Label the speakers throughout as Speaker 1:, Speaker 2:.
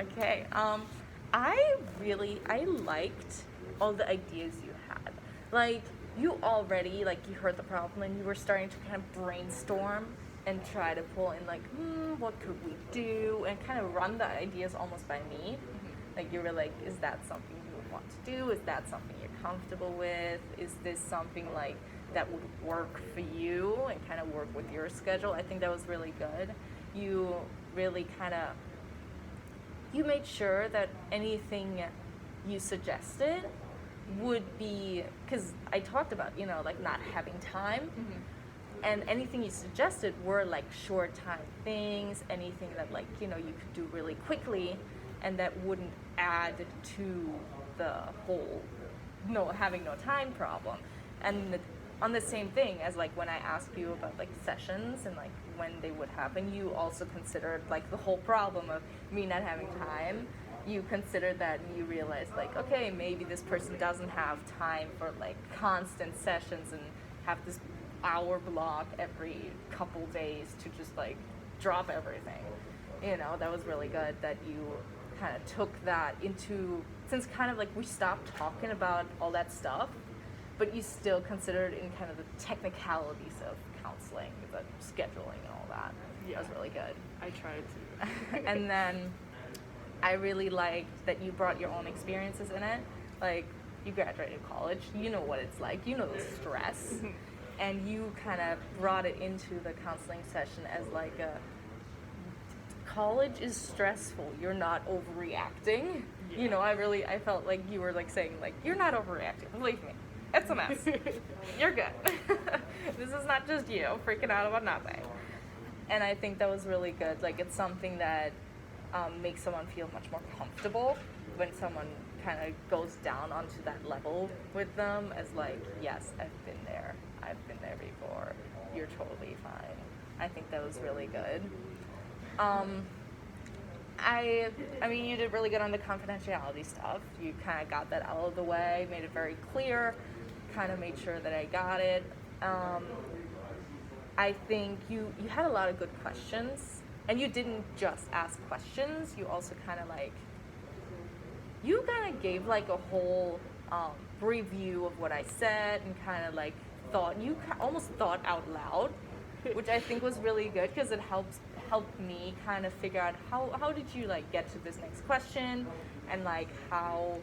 Speaker 1: Okay. I liked all the ideas you had. Like, you heard the problem and you were starting to kind of brainstorm and try to pull in, like, what could we do? And kind of run the ideas almost by me. Like, you were like, is that something you would want to do? Is that something you're comfortable with? Is this something, like, that would work for you and kind of work with your schedule? I think that was really good. You really kind of you made sure that anything you suggested would be, because I talked about, like not having time, and anything you suggested were like short time things, anything that like, you could do really quickly and that wouldn't add to the whole having no time problem. And on the same thing as like when I asked you about like sessions and like when they would happen, you also considered like the whole problem of me not having time. You considered that and you realized like, okay, maybe this person doesn't have time for like constant sessions and have this hour block every couple days to just like drop everything. That was really good that you kind of took that into, since kind of like we stopped talking about all that stuff, but you still considered in kind of the technicalities of counseling, the scheduling and all that.
Speaker 2: Yeah.
Speaker 1: That was really good.
Speaker 2: I tried to.
Speaker 1: And then I really liked that you brought your own experiences in it. Like, you graduated college, you know what it's like, you know the stress. And you kind of brought it into the counseling session as like college is stressful, you're not overreacting.
Speaker 2: Yeah.
Speaker 1: I felt like you were like saying like, you're not overreacting, believe me. It's a mess. You're good. This is not just you freaking out about nothing. And I think that was really good. Like, it's something that makes someone feel much more comfortable when someone kind of goes down onto that level with them as like, yes, I've been there before. You're totally fine. I think that was really good. I mean, you did really good on the confidentiality stuff. You kind of got that out of the way, made it very clear, kind of made sure that I got it. I think you had a lot of good questions, and you didn't just ask questions, you also kind of gave like a whole review of what I said and kind of like almost thought out loud, which I think was really good because it helped me kind of figure out how did you like get to this next question, and like how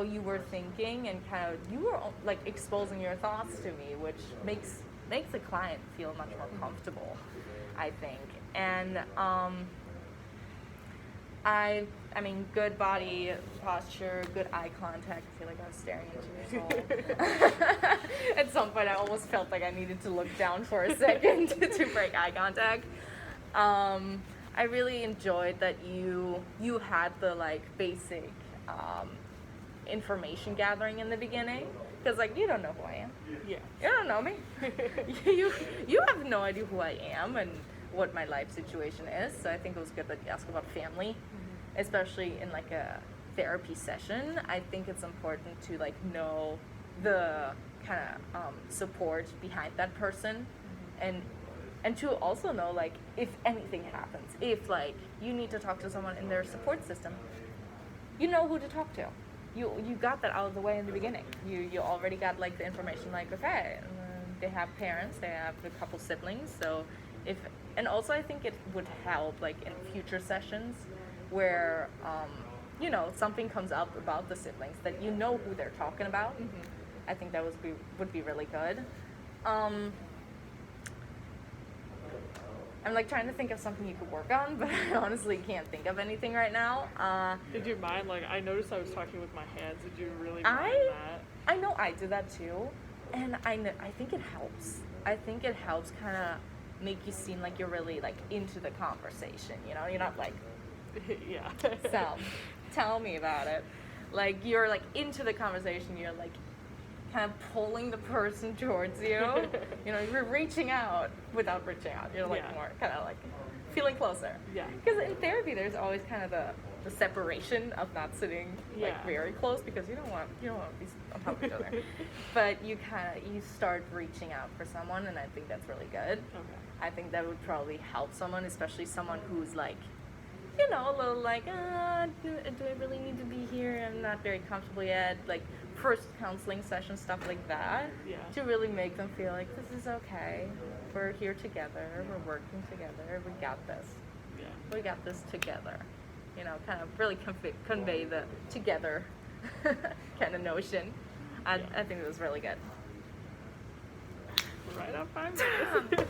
Speaker 1: you were thinking, and kind of you were like exposing your thoughts to me, which makes the client feel much more comfortable, I think. And I mean, good body posture, good eye contact. I feel like I was staring into your soul. At some point, I almost felt like I needed to look down for a second to break eye contact. I really enjoyed that you had the like basic information gathering in the beginning, because like you don't know who I am.
Speaker 2: Yeah.
Speaker 1: You don't know me. you have no idea who I am and what my life situation is. So I think it was good that you asked about family, especially in like a therapy session. I think it's important to like know the kind of support behind that person, and to also know like if anything happens, if like you need to talk to someone in their support system, you know who to talk to. You got that out of the way in the beginning. You already got like the information, like, okay, they have parents, they have a couple siblings, so and also I think it would help like in future sessions where something comes up about the siblings, that you know who they're talking about. I think that would be really good. I'm like trying to think of something you could work on, but I honestly can't think of anything right now.
Speaker 2: Did you mind, like, I noticed I was talking with my hands. Did you really mind that?
Speaker 1: I know I do that too, and I think it helps. I think it helps kind of make you seem like you're really like into the conversation, you're not like,
Speaker 2: Yeah.
Speaker 1: so tell me about it. Like, you're like into the conversation, you're like kind of pulling the person towards you. You're reaching out without reaching out. You're like more kind of like feeling closer.
Speaker 2: Yeah.
Speaker 1: Because in therapy, there's always kind of the separation of not sitting like very close, because you don't want to be on top of each other. But you start reaching out for someone, and I think that's really good.
Speaker 2: Okay.
Speaker 1: I think that would probably help someone, especially someone who's like you know, a little like, do I really need to be here? I'm not very comfortable yet. Like first counseling session, stuff like that.
Speaker 2: Yeah.
Speaker 1: To really make them feel like this is okay. We're here together. We're working together. We got this.
Speaker 2: Yeah.
Speaker 1: We got this together. You know, kind of really convey the together kind of notion. I think it was really good.
Speaker 2: Right on 5 minutes.
Speaker 1: Dude.